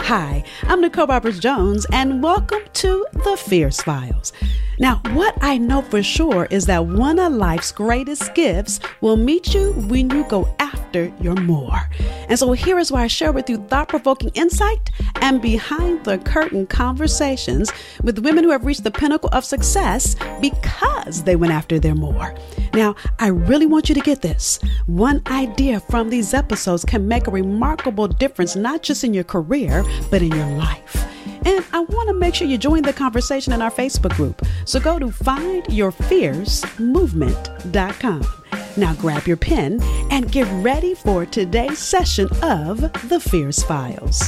Hi, I'm Nicole Roberts-Jones, and welcome to The Fierce Files. Now, what I know for sure is that one of life's greatest gifts will meet you when you go after your more. And so here is why I share with you thought-provoking insight and behind-the-curtain conversations with women who have reached the pinnacle of success because they went after their more. Now, I really want you to get this. One idea from these episodes can make a remarkable difference, not just in your career, but in your life. And I want to make sure you join the conversation in our Facebook group. So go to findyourfiercemovement.com. Now grab your pen and get ready for today's session of The Fierce Files.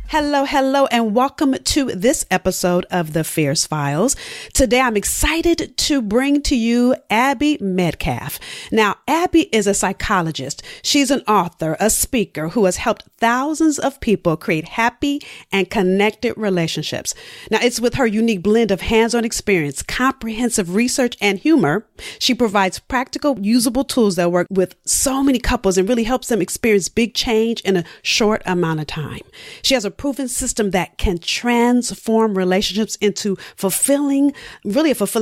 Hello, and welcome to this episode of The Fierce Files. Today, I'm excited to bring to you Abby Medcalf. Now, Abby is a psychologist. She's an author, a speaker who has helped thousands of people create happy and connected relationships. Now, it's with her unique blend of hands-on experience, comprehensive research, and humor. She provides practical, usable tools that work with so many couples and really helps them experience big change in a short amount of time. She has a proven system that can transform relationships into a fulfilling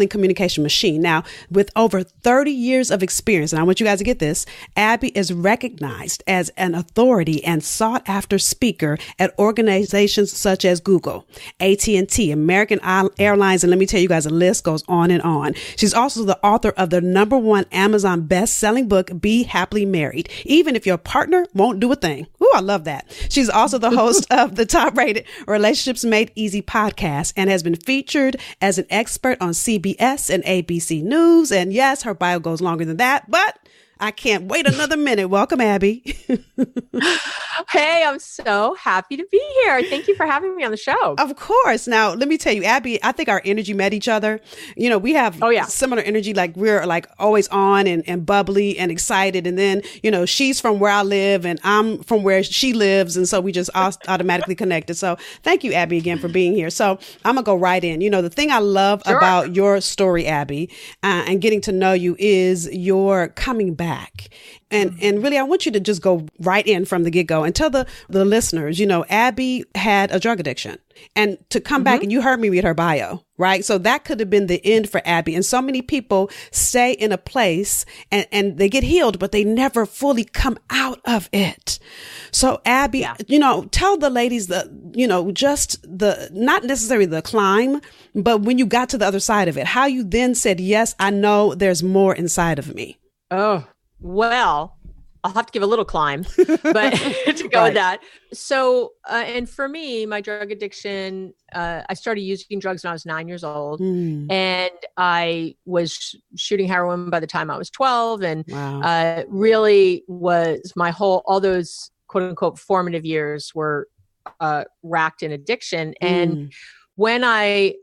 communication machine. Now, with over 30 years of experience, and I want you guys to get this, Abby is recognized as an authority and sought after speaker at organizations such as Google, AT&T, American Airlines, and let me tell you guys, the list goes on and on. She's also the author of the #1 Amazon best-selling book, Be Happily Married, even if your partner won't do a thing. Ooh, I love that. She's also the host of the top-rated Relationships Made Easy podcast and has been featured as an expert on CBS and ABC News. And yes, her bio goes longer than that, but I can't wait another minute. Welcome, Abby. Hey, I'm so happy to be here. Thank you for having me on the show. Of course. Now, let me tell you, Abby, I think our energy met each other. You know, we have similar energy, like we're like always on and bubbly and excited. And then, you know, she's from where I live and I'm from where she lives. And so we just automatically connected. So thank you, Abby, again for being here. So I'm going to go right in. You know, the thing I love about your story, Abby, and getting to know you is your coming back. And really, I want you to just go right in from the get-go and tell the listeners, you know, Abby had a drug addiction. And to come back, and you heard me read her bio, right? So that could have been the end for Abby. And so many people stay in a place and they get healed, but they never fully come out of it. So Abby, you know, tell the ladies not necessarily the climb, but when you got to the other side of it, how you then said, yes, I know there's more inside of me. Oh, well, I'll have to give a little climb, but to go with that. So, and for me, my drug addiction, I started using drugs when I was 9 years old, and I was shooting heroin by the time I was 12, and really was all those quote unquote formative years were racked in addiction. And when I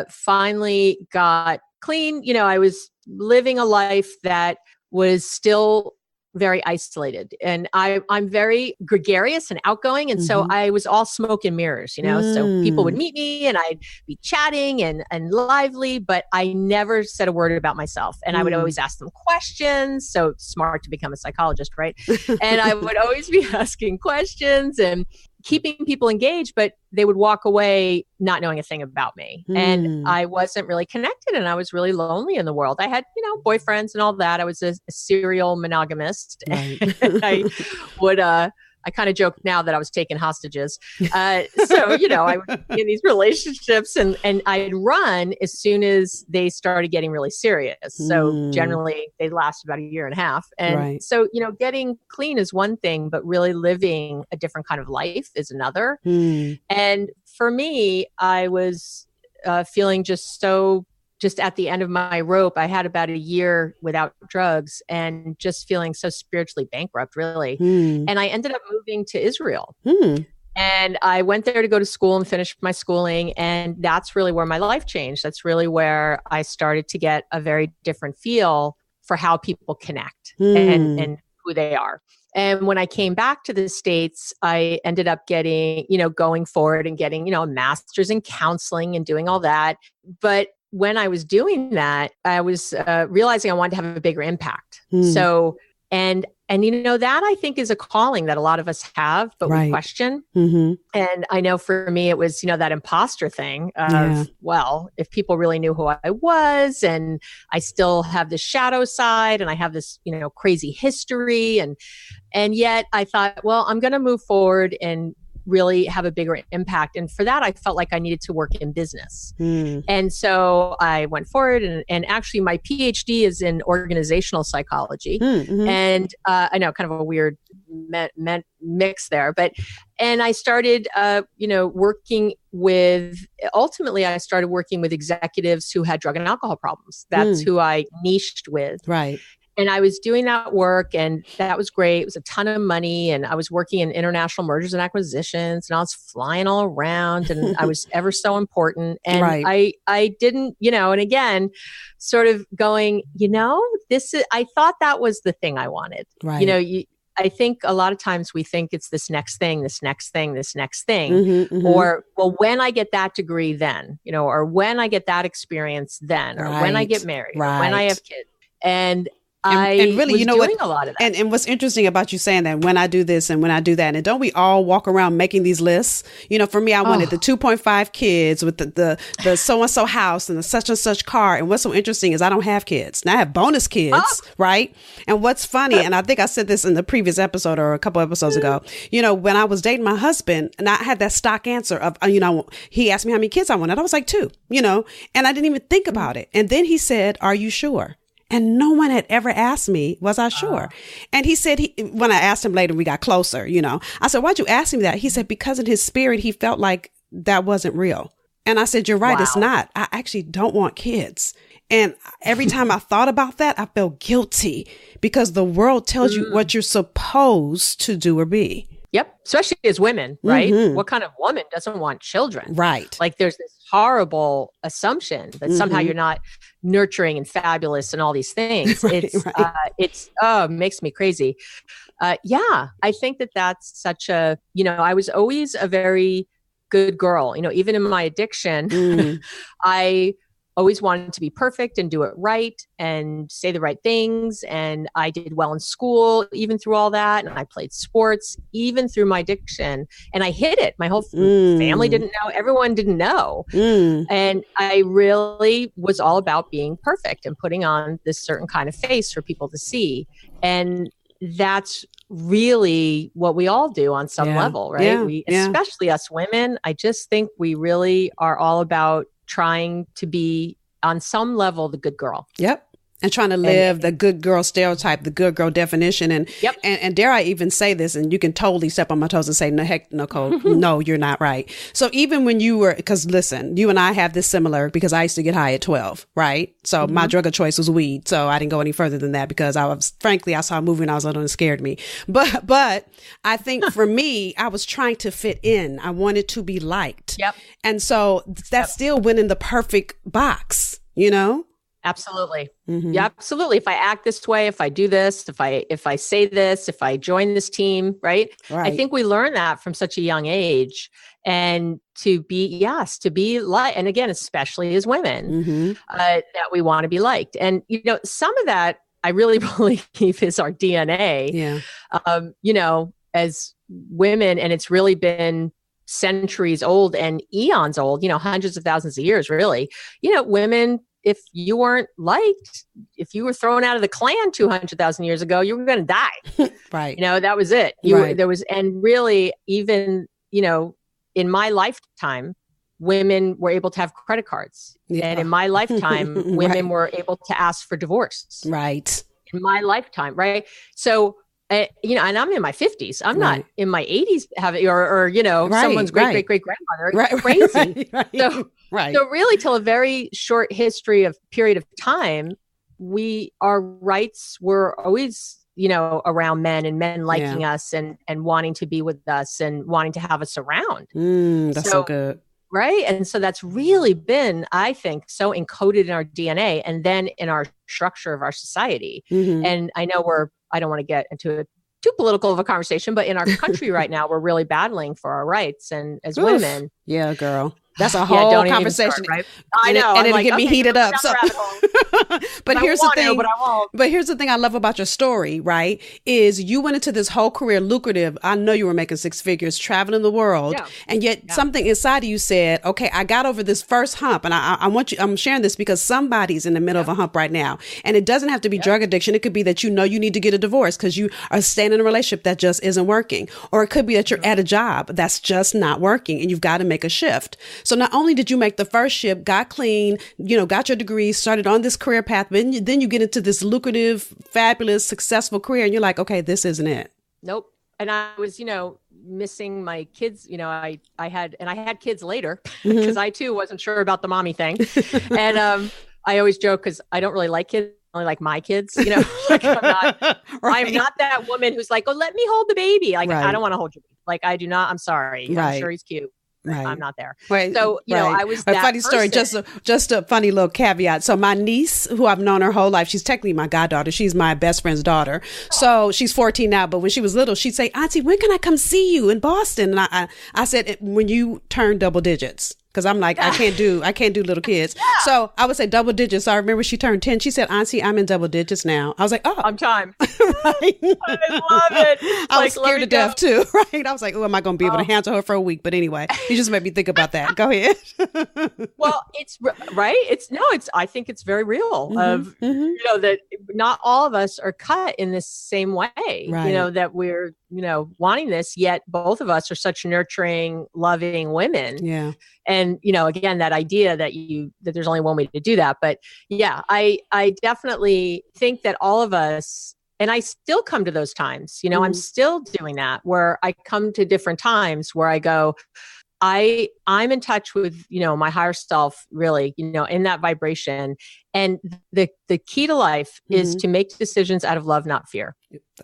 finally got clean, you know, I was living a life that was still very isolated, and I'm very gregarious and outgoing. And so I was all smoke and mirrors, you know, so people would meet me and I'd be chatting and lively, but I never said a word about myself. And I would always ask them questions. So smart to become a psychologist, right? And I would always be asking questions and keeping people engaged, but they would walk away not knowing a thing about me. And I wasn't really connected, and I was really lonely in the world. I had, you know, boyfriends and all that. I was a serial monogamist. Right. And I would, I kind of joke now that I was taking hostages. So, you know, I would be in these relationships and I'd run as soon as they started getting really serious. So generally they last about a year and a half. And so, you know, getting clean is one thing, but really living a different kind of life is another. And for me, I was feeling just at the end of my rope. I had about a year without drugs and just feeling so spiritually bankrupt, really. And I ended up moving to Israel. And I went there to go to school and finish my schooling. And that's really where my life changed. That's really where I started to get a very different feel for how people connect and who they are. And when I came back to the States, I ended up getting, you know, going forward and getting, you know, a master's in counseling and doing all that. But when I was doing that, I was realizing I wanted to have a bigger impact. So And that I think is a calling that a lot of us have, but we question. And I know for me, it was, that imposter thing of, well, if people really knew who I was, and I still have this shadow side, and I have this, crazy history. And yet I thought, well, I'm going to move forward and really have a bigger impact. And for that, I felt like I needed to work in business. And so I went forward, and actually my PhD is in organizational psychology. And I know, kind of a weird mix there, and I started, ultimately I started working with executives who had drug and alcohol problems. That's who I niched with. Right. And I was doing that work, and that was great. It was a ton of money, and I was working in international mergers and acquisitions, and I was flying all around, and I was ever so important. And I didn't, and again, sort of going, I thought that was the thing I wanted. Right. I think a lot of times we think it's this next thing, or, well, when I get that degree, then, or when I get that experience, then, or when I get married, or when I have kids. And really, was doing a lot of that. And what's interesting about you saying that, when I do this and when I do that, and don't we all walk around making these lists? For me, I wanted the 2.5 kids with the so-and-so house and the such and such car. And what's so interesting is I don't have kids. Now I have bonus kids, right? And what's funny, and I think I said this in the previous episode or a couple episodes ago, when I was dating my husband, and I had that stock answer of, he asked me how many kids I wanted. I was like 2, and I didn't even think about it. And then he said, "Are you sure?" And no one had ever asked me, was I sure? And he said, when I asked him later, we got closer, I said, "Why'd you ask me that?" He said, "Because in his spirit, he felt like that wasn't real." And I said, "You're right. Wow. It's not. I actually don't want kids." And every time I thought about that, I felt guilty, because the world tells you what you're supposed to do or be. Yep. Especially as women, right? What kind of woman doesn't want children? Right. Like, there's this horrible assumption that somehow you're not nurturing and fabulous and all these things. It makes me crazy. I think that that's such a, I was always a very good girl, even in my addiction, I always wanted to be perfect and do it right and say the right things. And I did well in school, even through all that. And I played sports, even through my addiction. And I hid it. My whole family didn't know. Everyone didn't know. And I really was all about being perfect and putting on this certain kind of face for people to see. And that's really what we all do on some level, right? Especially us women. I just think we really are all about trying to be, on some level, the good girl. Yep. And trying to live the good girl stereotype, the good girl definition. And dare I even say this, and you can totally step on my toes and say, "No, heck, Nicole, no, you're not right." So even when you were, because listen, you and I have this similar, because I used to get high at 12, right? So my drug of choice was weed. So I didn't go any further than that, because I saw a movie when I was little and it scared me. But I think for me, I was trying to fit in. I wanted to be liked. Yep. And so that still went in the perfect box, Absolutely. Yeah, absolutely. If I act this way, if I do this, if I say this, if I join this team, right? I think we learn that from such a young age, and to be like, and again, especially as women, that we want to be liked. And, some of that I really believe is our DNA, as women, and it's really been centuries old and eons old, hundreds of thousands of years, really, women, if you weren't liked, if you were thrown out of the clan 200,000 years ago, you were going to die. Right. That was it. And really, even, in my lifetime, women were able to have credit cards. Yeah. And in my lifetime, women were able to ask for divorce. Right. In my lifetime. Right. So, and I'm in my 50s. I'm not in my 80s having, or someone's great grandmother. It's crazy. So really, till a very short period of time, our rights were always, around men, and men liking us and wanting to be with us and wanting to have us around. That's so good. Right. And so that's really been, I think, so encoded in our DNA, and then in our structure of our society. And I know I don't want to get into a too political of a conversation, but in our country right now, we're really battling for our rights, and as women. Yeah, girl. That's a whole don't even conversation. start, right? I know. And it'll get me heated up. So, but here's the thing. But I won't. But here's the thing I love about your story, right? Is you went into this whole career lucrative. I know you were making six figures, traveling the world, and yet something inside of you said, "Okay, I got over this first hump." And I want you. I'm sharing this because somebody's in the middle of a hump right now, and it doesn't have to be drug addiction. It could be that you need to get a divorce because you are staying in a relationship that just isn't working, or it could be that you're at a job that's just not working, and you've got to make a shift. So not only did you make the first shift, got clean, got your degree, started on this career path, but then you get into this lucrative, fabulous, successful career, and you're like, okay, this isn't it. Nope. And I was, missing my kids. I had kids later because I too wasn't sure about the mommy thing. And I always joke because I don't really like kids. I only like my kids, like I'm not that woman who's like, oh, let me hold the baby. Like, I don't want to hold you. Like, I do not. I'm sorry. I'm sure he's cute. Right. I'm not there. Right. So, I was that funny story. Just a funny little caveat. So my niece, who I've known her whole life, she's technically my goddaughter. She's my best friend's daughter. So she's 14 now. But when she was little, she'd say, Auntie, when can I come see you in Boston? And I said, when you turn double digits. Because I'm like, I can't do little kids. So I would say double digits. So I remember she turned 10. She said, Auntie, I'm in double digits now. I was like, oh. I'm time. Right. I love it. I was scared to death too, right? I was like, oh, am I going to be able to handle her for a week? But anyway, you just made me think about that. Go ahead. Well, it's right. I think it's very real of, that not all of us are cut in this same way, right. That we're, wanting this, yet both of us are such nurturing, loving women. Yeah. And, again, that idea that there's only one way to do that. But yeah, I definitely think that all of us, and I still come to those times, I'm still doing that, where I come to different times where I go, I'm in touch with, my higher self, really, in that vibration. And the key to life is to make decisions out of love, not fear.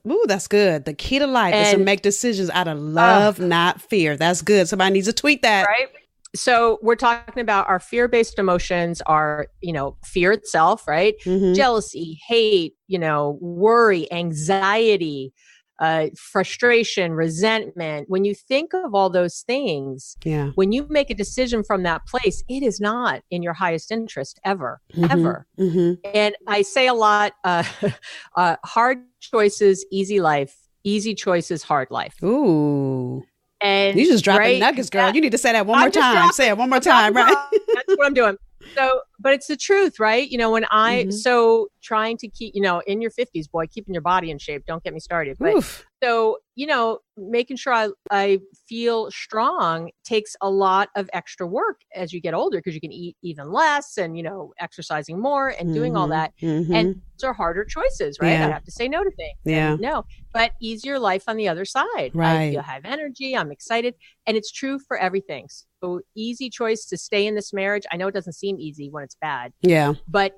Ooh, that's good. The key to life is to make decisions out of love, not fear. That's good. Somebody needs to tweet that. Right. So we're talking about our fear-based emotions are, fear itself, right? Jealousy, hate, worry, anxiety, frustration, resentment. When you think of all those things, when you make a decision from that place, it is not in your highest interest ever. And I say a lot, hard choices, easy life, easy choices, hard life. Ooh. And you just dropping nuggets, girl. You need to say that one more time. Say it one more time, right? That's what I'm doing. So, but it's the truth, right? When so trying to keep, in your 50s, boy, keeping your body in shape. Don't get me started. But so, making sure I feel strong takes a lot of extra work as you get older, because you can eat even less and, exercising more and doing all that. And those are harder choices, right? I have to say no to things. No, but easier life on the other side. Right. I feel high energy. I'm excited. And it's true for everything. So easy choice to stay in this marriage. I know it doesn't seem easy when it's bad. Yeah. But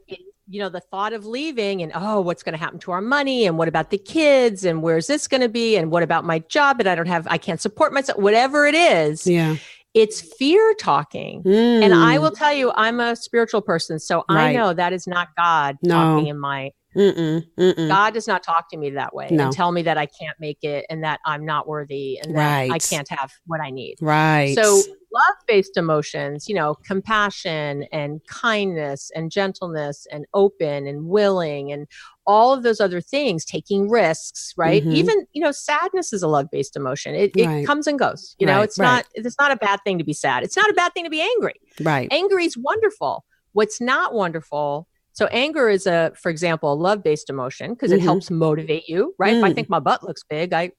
the thought of leaving and, what's going to happen to our money? And what about the kids? And where's this going to be? And what about my job? And I can't support myself, whatever it is. Yeah. It's fear talking. And I will tell you, I'm a spiritual person. So I know that is not God talking in my, God does not talk to me that way and tell me that I can't make it and that I'm not worthy and that I can't have what I need. Right. So love-based emotions, compassion and kindness and gentleness and open and willing and all of those other things, taking risks, right? Even, sadness is a love-based emotion. It comes and goes. It's not a bad thing to be sad. It's not a bad thing to be angry. Right. Angry is wonderful. What's not wonderful. So anger is for example, a love-based emotion because it helps motivate you, right? If I think my butt looks big, I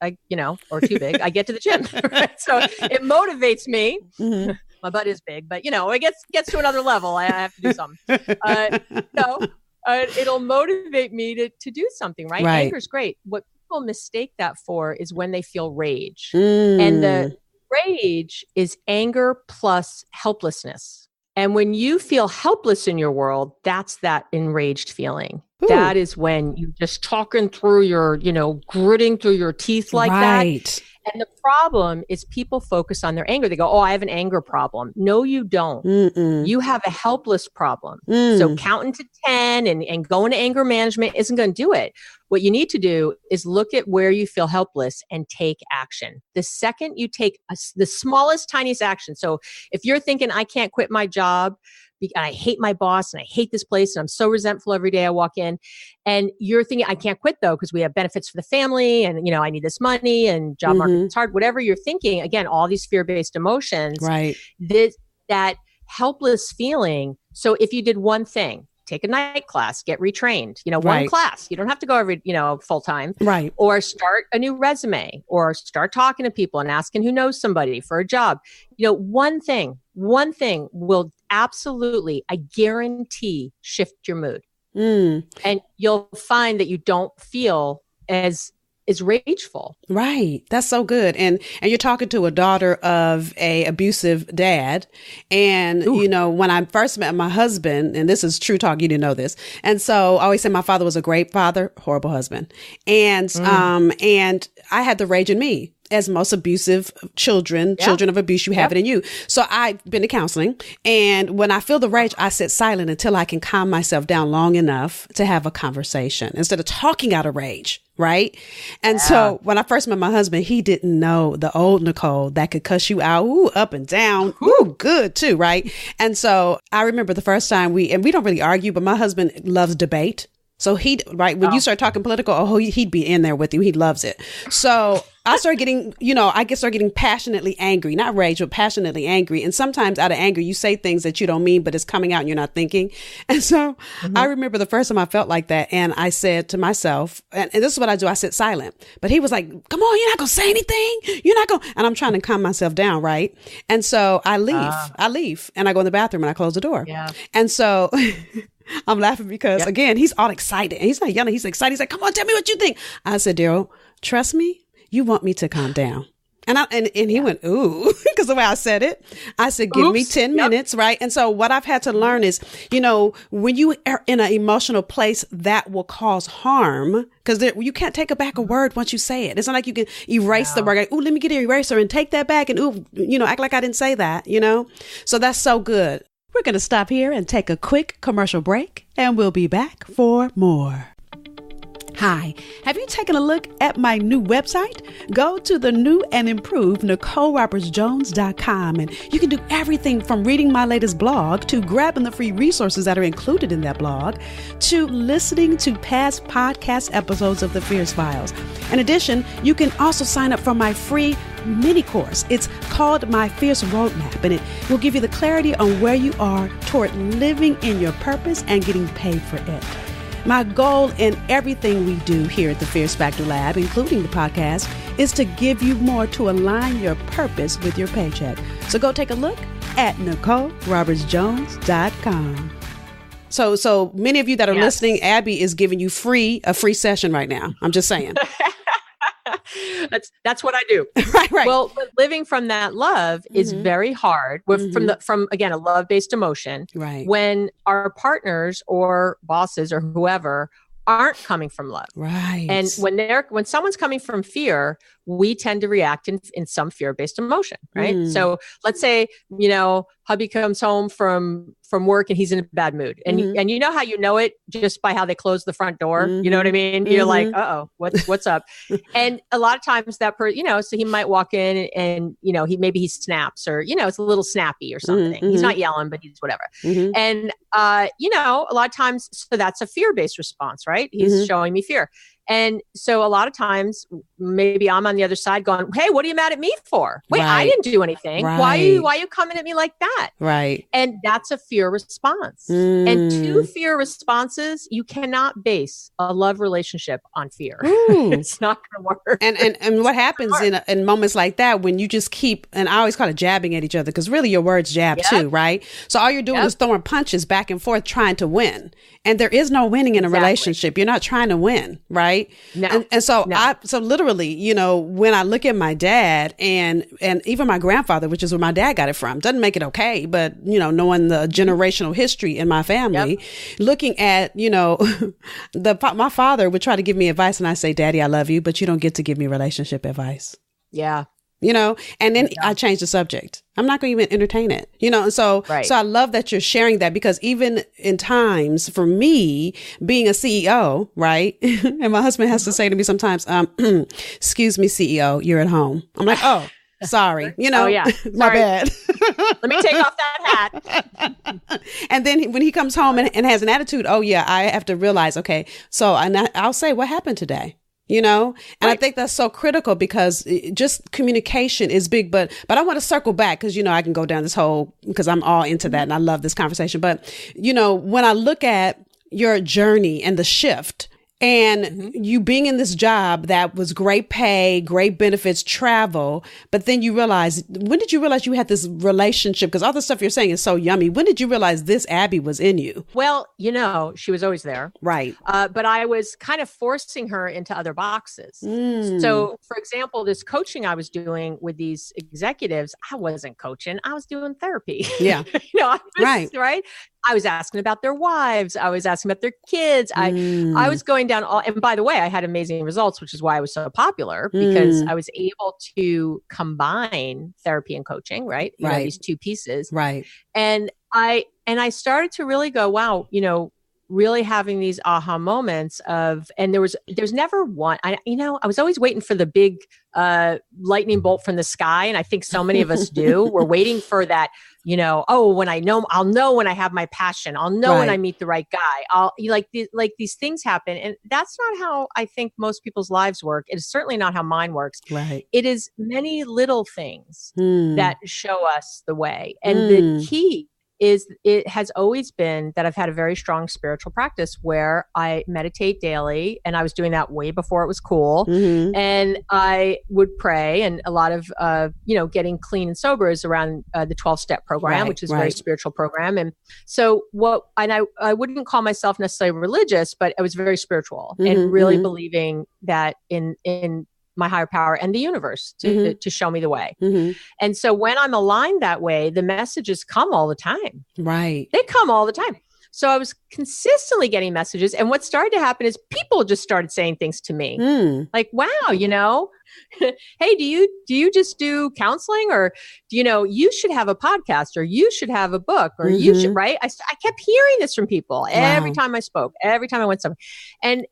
or too big, I get to the gym, right? So it motivates me. My butt is big, but it gets to another level. I have to do something. It'll motivate me to do something, right? Anger is great. What people mistake that for is when they feel rage. And the rage is anger plus helplessness. And when you feel helpless in your world, that's that enraged feeling. that is when you just talking through your, gritting through your teeth like that. And the problem is people focus on their anger. They go, oh, I have an anger problem. No, you don't. You have a helpless problem. So counting to 10 and going to anger management isn't going to do it. What you need to do is look at where you feel helpless and take action. The second you take the smallest, tiniest action. So if you're thinking, I can't quit my job, I hate my boss and I hate this place and I'm so resentful every day I walk in, and you're thinking, I can't quit though because we have benefits for the family and I need this money and job market is hard, whatever you're thinking, again, all these fear-based emotions, right? That helpless feeling. So if you did one thing, take a night class, get retrained, one class, you don't have to go every, full time, right? Or start a new resume or start talking to people and asking who knows somebody for a job. One thing will absolutely, I guarantee, shift your mood. And you'll find that you don't feel as rageful. Right. That's so good. And you're talking to a daughter of a abusive dad. And, when I first met my husband, and this is true talk, you didn't know this. And so I always say my father was a great father, horrible husband. And I had the rage in me. As most abusive children of abuse, you have it in you. So I've been to counseling. And when I feel the rage, I sit silent until I can calm myself down long enough to have a conversation instead of talking out of rage. Right. And so when I first met my husband, he didn't know the old Nicole that could cuss you out, up and down, good too. Right. And so I remember the first time we don't really argue, but my husband loves debate. So when you start talking political, he'd be in there with you. He loves it. So I started getting, start getting passionately angry, not rage, but passionately angry. And sometimes out of anger, you say things that you don't mean, but it's coming out and you're not thinking. And so I remember the first time I felt like that. And I said to myself, and this is what I do, I sit silent. But he was like, come on, you're not going to say anything. You're not going to. And I'm trying to calm myself down. Right. And so I leave and I go in the bathroom and I close the door. Yeah. And so I'm laughing because, again, he's all excited. And he's not yelling. He's excited. He's like, come on, tell me what you think. I said, Daryl, trust me. You want me to calm down. And he went, ooh, because the way I said it, I said, give me 10 minutes. Right. And so what I've had to learn is, when you are in an emotional place that will cause harm, because you can't take back a word once you say it. It's not like you can erase the word. Like, ooh, let me get an eraser and take that back. And act like I didn't say that, So that's so good. We're going to stop here and take a quick commercial break, and we'll be back for more. Hi, have you taken a look at my new website? Go to the new and improved NicoleRobertsJones.com, and you can do everything from reading my latest blog to grabbing the free resources that are included in that blog to listening to past podcast episodes of The Fierce Files. In addition, you can also sign up for my free mini course. It's called My Fierce Roadmap, and it will give you the clarity on where you are toward living in your purpose and getting paid for it. My goal in everything we do here at the Fierce Factor Lab, including the podcast, is to give you more to align your purpose with your paycheck. So go take a look at NicoleRobertsJones.com. So many of you that are listening, Abby is giving you a free session right now. I'm just saying. That's what I do. Right. Well, but living from that love is very hard. From again, a love-based emotion. Right. When our partners or bosses or whoever aren't coming from love. Right. And when someone's coming from fear, we tend to react in some fear-based emotion. Right. So let's say, hubby comes home from work and he's in a bad mood. And and you know how you know it just by how they close the front door. You know what I mean? You're like, uh-oh, what's up? And a lot of times that so he might walk in and he snaps or it's a little snappy or something. He's not yelling, but he's whatever. And a lot of times, so that's a fear-based response, right? He's showing me fear. And so a lot of times maybe I'm on the other side going, hey, what are you mad at me for? Wait, I didn't do anything. Right. Why are you coming at me like that? Right. And that's a fear response. And two fear responses, you cannot base a love relationship on fear. It's not going to work. And what happens in moments like that when you just keep, and I always call it jabbing at each other because really your words jab too, right? So all you're doing is throwing punches back and forth trying to win. And there is no winning in a relationship. You're not trying to win, right? right? No. And so so literally, you know, when I look at my dad and even my grandfather, which is where my dad got it from, doesn't make it okay, but you know, knowing the generational history in my family, looking at, you know, my father would try to give me advice and I say, Daddy, I love you, but you don't get to give me relationship advice. Yeah. You know, and then I changed the subject. I'm not going to even entertain it, you know? And so, so I love that you're sharing that, because even in times for me being a CEO, right? And my husband has to say to me sometimes, excuse me, CEO, you're at home. I'm like, oh, sorry, you know, my bad. Let me take off that hat. And then when he comes home and has an attitude, oh yeah, I have to realize, okay, so I'll say, what happened today? You know, and I think that's so critical, because just communication is big. But I want to circle back, because, you know, I can go down this whole, because I'm all into that and I love this conversation. But, you know, when I look at your journey and the shift, and you being in this job that was great pay, great benefits, travel, but then you realize, when did you realize you had this relationship? Because all the stuff you're saying is so yummy. When did you realize this Abby was in you? Well, you know, she was always there. Right. But I was kind of forcing her into other boxes. So, for example, this coaching I was doing with these executives, I wasn't coaching. I was doing therapy. Yeah. You know, right. I was asking about their wives. I was asking about their kids. I was going down all, and by the way, I had amazing results, which is why I was so popular, because I was able to combine therapy and coaching, right? You know, these two pieces. Right. And I started to really go, wow, you know, really having these aha moments of, and there's never one, I was always waiting for the big lightning bolt from the sky. And I think so many of us do. We're waiting for that, you know, oh, I'll know when I have my passion, I'll know when I meet the right guy. These things happen. And that's not how I think most people's lives work. It is certainly not how mine works. Right. It is many little things that show us the way. And the key is, it has always been that I've had a very strong spiritual practice where I meditate daily, and I was doing that way before it was cool. And I would pray, and a lot of, you know, getting clean and sober is around the 12-step program, which is a very spiritual program. And so I wouldn't call myself necessarily religious, but I was very spiritual and really believing that in my higher power and the universe to show me the way. And so when I'm aligned that way, the messages come all the time. Right. They come all the time. So I was consistently getting messages. And what started to happen is people just started saying things to me like, wow, you know, hey, do you just do counseling, or do you know, you should have a podcast, or you should have a book, or you should, right? I kept hearing this from people every time I spoke, every time I went somewhere. And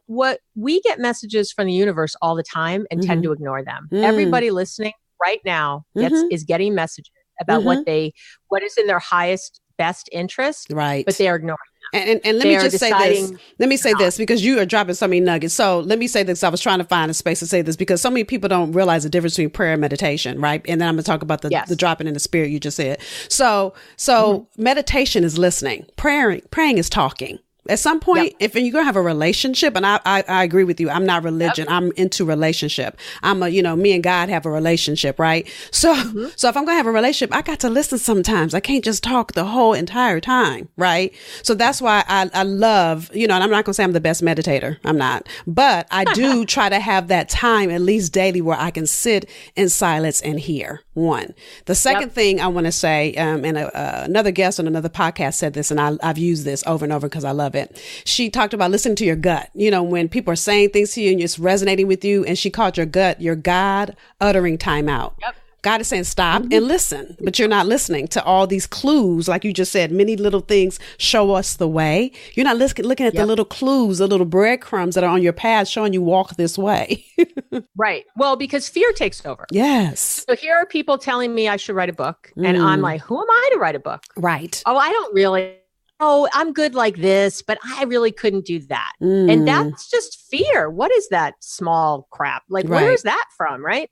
we get messages from the universe all the time and tend to ignore them. Everybody listening right now is getting messages about what is in their highest, best interest, right? But they are ignoring. And let me just say this. Let me say this, because you are dropping so many nuggets. So let me say this. I was trying to find a space to say this, because so many people don't realize the difference between prayer and meditation, right? And then I'm going to talk about the dropping in the spirit you just said. So meditation is listening. Praying is talking. At some point, if you're going to have a relationship, and I agree with you, I'm not religion. I'm into relationship. Me and God have a relationship, right? So if I'm going to have a relationship, I got to listen sometimes. I can't just talk the whole entire time, right? So that's why I love, and I'm not going to say I'm the best meditator. I'm not. But I do try to have that time, at least daily, where I can sit in silence and hear. One. The second thing I want to say, and another guest on another podcast said this, and I've used this over and over because I love it. She talked about listening to your gut. When people are saying things to you and it's resonating with you, and she called your gut your God uttering timeout. Yep. God is saying stop and listen, but you're not listening to all these clues. Like you just said, many little things show us the way. You're not looking at the little clues, the little breadcrumbs that are on your path showing you walk this way. Right. Well, because fear takes over. Yes. So here are people telling me I should write a book. And I'm like, who am I to write a book? Right. Oh, I don't really. Oh, I'm good like this, but I really couldn't do that. And that's just fear. What is that small crap? Like, where is that from? Right.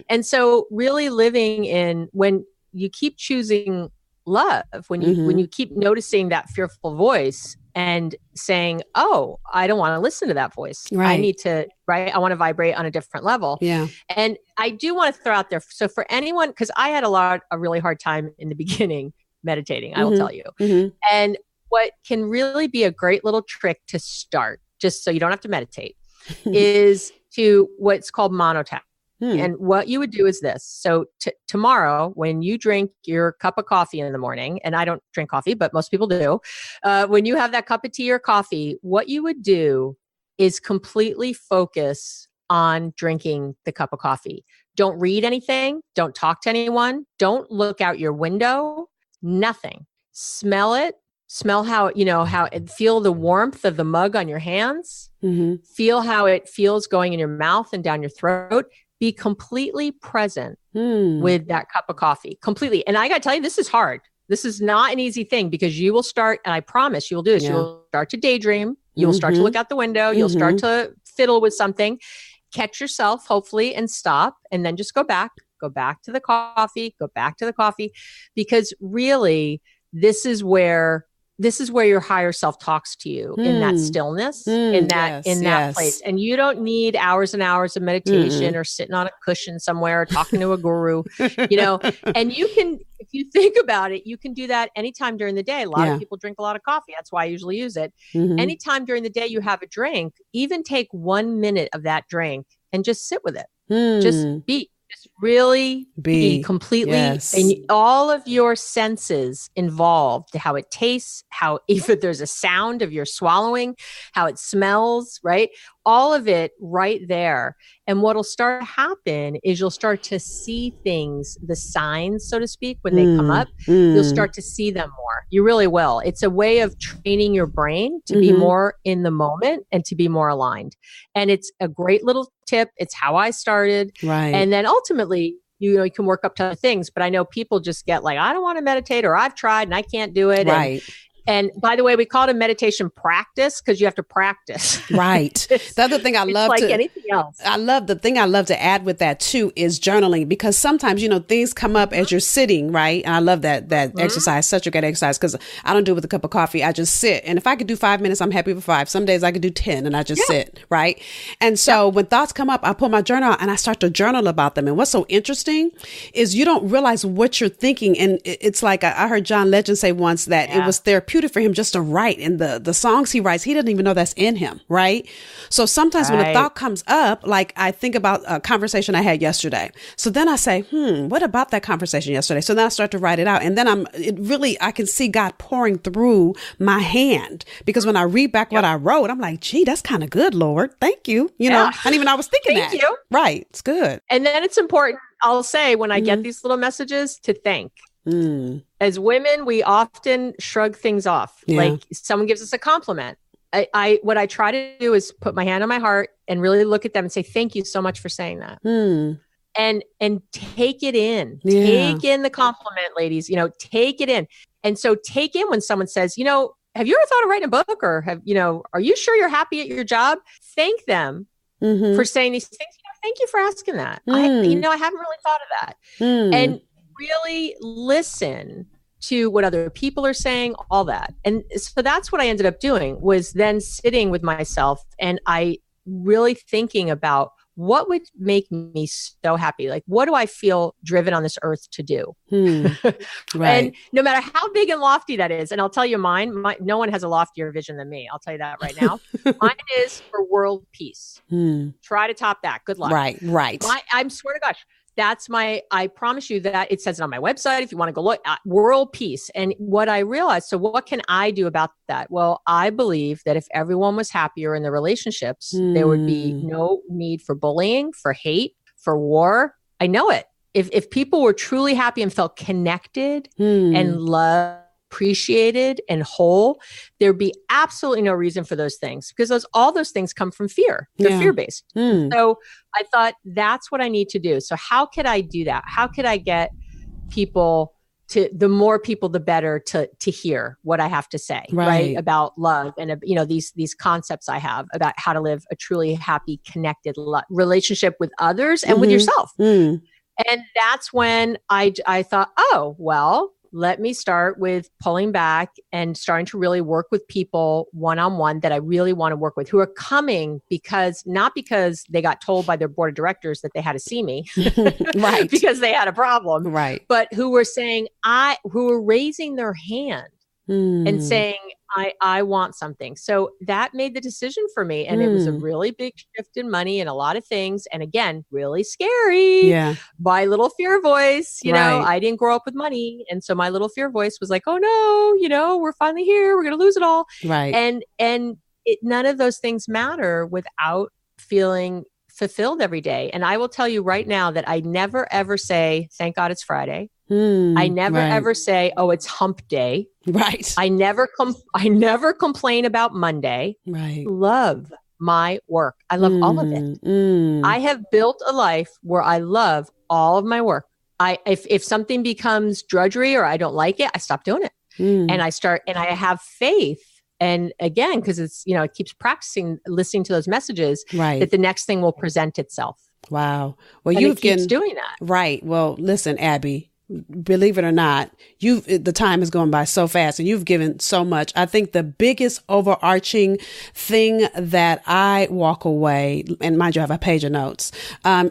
And so really living in, when you keep choosing love, when you keep noticing that fearful voice and saying, oh, I don't want to listen to that voice. Right. I need to, I want to vibrate on a different level. Yeah. And I do want to throw out there. So for anyone, because I had a really hard time in the beginning meditating, I will tell you. And what can really be a great little trick to start, just so you don't have to meditate, is to what's called monotap. And what you would do is this. So tomorrow, when you drink your cup of coffee in the morning, and I don't drink coffee, but most people do, when you have that cup of tea or coffee, what you would do is completely focus on drinking the cup of coffee. Don't read anything. Don't talk to anyone. Don't look out your window. Nothing. Smell it. Smell how feel the warmth of the mug on your hands. Feel how it feels going in your mouth and down your throat. Be completely present with that cup of coffee, completely. And I got to tell you, this is hard. This is not an easy thing because you will start, and I promise you will do this. Yeah. You will start to daydream. You will start to look out the window. You'll start to fiddle with something, catch yourself, hopefully, and stop. And then just go back to the coffee, because really this is where your higher self talks to you in that stillness, in that place. And you don't need hours and hours of meditation or sitting on a cushion somewhere or talking to a guru, and you can, if you think about it, you can do that anytime during the day. A lot of people drink a lot of coffee. That's why I usually use it. Anytime during the day you have a drink, even take 1 minute of that drink and just sit with it. Just really be completely, and all of your senses involved, how it tastes, how if there's a sound of your swallowing, how it smells, right? All of it right there. And what'll start to happen is you'll start to see things, the signs, so to speak, when they come up, you'll start to see them more. You really will. It's a way of training your brain to be more in the moment and to be more aligned. And it's a great little tip. It's how I started. Right. And then ultimately, you can work up to other things, but I know people just get like, I don't want to meditate, or I've tried and I can't do it. Right. And by the way, we call it a meditation practice because you have to practice. Right. The other thing I love anything else. The thing I love to add with that too is journaling, because sometimes, things come up as you're sitting, right? And I love that exercise, such a good exercise, because I don't do it with a cup of coffee. I just sit. And if I could do 5 minutes, I'm happy with 5. Some days I could do 10 and I just sit, right? And so when thoughts come up, I pull my journal out and I start to journal about them. And what's so interesting is you don't realize what you're thinking. And it's like I heard John Legend say once that it was therapeutic for him just to write, and the songs he writes, he doesn't even know that's in him, right? So sometimes when a thought comes up, like I think about a conversation I had yesterday, so then I say, what about that conversation yesterday? So then I start to write it out, and then I can see God pouring through my hand, because when I read back what I wrote, I'm like, gee, that's kind of good, Lord, thank you. I didn't even know I was thinking that. Thank you. Right, it's good. And then it's important, I'll say, when I get these little messages, to thank. As women, we often shrug things off. Like someone gives us a compliment. What I try to do is put my hand on my heart and really look at them and say, thank you so much for saying that. And take it in. Take in the compliment, ladies, take it in. And so take in when someone says, have you ever thought of writing a book, or are you sure you're happy at your job? Thank them for saying these things. Thank you for asking that. I haven't really thought of that. And really listen to what other people are saying, all that. And so that's what I ended up doing, was then sitting with myself and I really thinking about what would make me so happy? Like, what do I feel driven on this earth to do? Right. And no matter how big and lofty that is, and I'll tell you no one has a loftier vision than me. I'll tell you that right now. Mine is for world peace. Try to top that. Good luck. Right. I swear to gosh. I promise you that it says it on my website. If you want to go look at world peace. And what I realized, so what can I do about that? Well, I believe that if everyone was happier in their relationships, there would be no need for bullying, for hate, for war. I know it. If people were truly happy and felt connected and loved, appreciated and whole, there'd be absolutely no reason for those things, because all those things come from fear. They're fear-based. So I thought, that's what I need to do. So how could I do that? How could I get people the more people, the better to hear what I have to say, right? About love and, these concepts I have about how to live a truly happy, connected relationship with others and with yourself. And that's when I thought, oh, well, let me start with pulling back and starting to really work with people one-on-one that I really want to work with, who are coming not because they got told by their board of directors that they had to see me, right? Because they had a problem, right? But who were saying, who were raising their hand and saying, I want something. So that made the decision for me. And it was a really big shift in money and a lot of things. And again, really scary. Yeah. My little fear voice, you know, I didn't grow up with money. And so my little fear voice was like, oh no, you know, we're finally here. We're going to lose it all. Right. And none of those things matter without feeling fulfilled every day. And I will tell you right now that I never ever say, thank God it's Friday. I never ever say, oh, it's hump day. Right. I never complain about Monday. Right. Love my work. I love all of it. I have built a life where I love all of my work. If something becomes drudgery or I don't like it, I stop doing it. And I have faith. And again, because it's, you know, it keeps practicing listening to those messages that the next thing will present itself. Wow. Well, and it keeps doing that. Right. Well, listen, Abby, believe it or not, the time is going by so fast and you've given so much. I think the biggest overarching thing that I walk away, and mind you, I have a page of notes,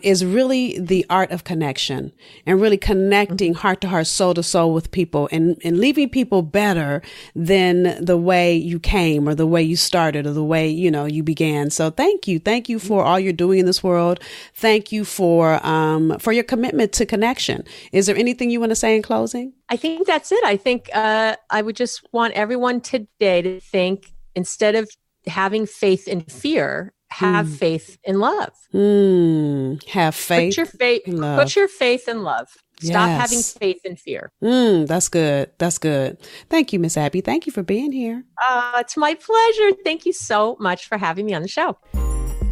is really the art of connection and really connecting heart to heart, soul to soul with people and leaving people better than the way you came or the way you started or the way, you know, you began. So thank you. Thank you for all you're doing in this world. Thank you for your commitment to connection. Is there anything you want to say in closing? I think that's it. I think I would just want everyone today to think, instead of having faith in fear, have faith in love. Have faith. Put your faith in love. Stop having faith in fear. That's good. That's good. Thank you, Miss Abby. Thank you for being here. It's my pleasure. Thank you so much for having me on the show.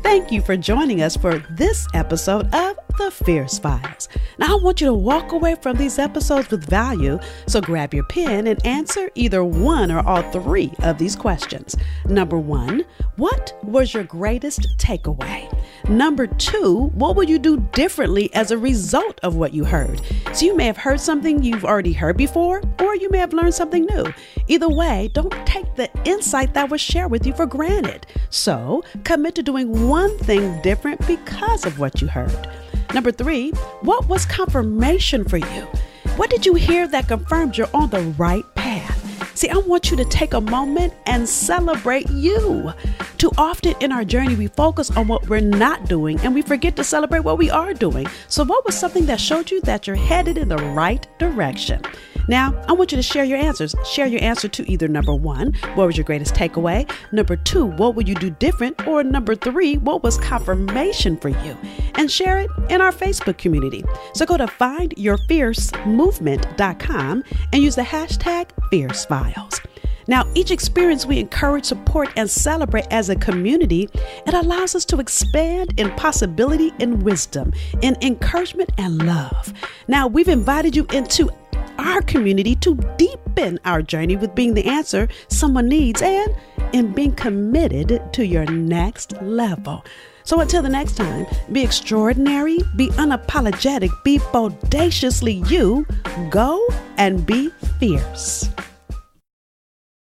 Thank you for joining us for this episode of The Fierce Files. Now, I want you to walk away from these episodes with value, so grab your pen and answer either one or all three of these questions. Number 1, what was your greatest takeaway? Number 2, what would you do differently as a result of what you heard? So you may have heard something you've already heard before, or you may have learned something new. Either way, don't take the insight that was shared with you for granted. So commit to doing one thing different because of what you heard. Number 3, what was confirmation for you? What did you hear that confirmed you're on the right path? See, I want you to take a moment and celebrate you. Too often in our journey, we focus on what we're not doing and we forget to celebrate what we are doing. So what was something that showed you that you're headed in the right direction? Now, I want you to share your answers. Share your answer to either number 1, what was your greatest takeaway? Number 2, what would you do different? Or number 3, what was confirmation for you? And share it in our Facebook community. So go to findyourfiercemovement.com and use the hashtag FierceFiles. Now, each experience we encourage, support, and celebrate as a community. It allows us to expand in possibility and wisdom, in encouragement and love. Now, we've invited you into our community to deepen our journey with being the answer someone needs and in being committed to your next level. So until the next time, be extraordinary, be unapologetic, be bodaciously you, go and be fierce.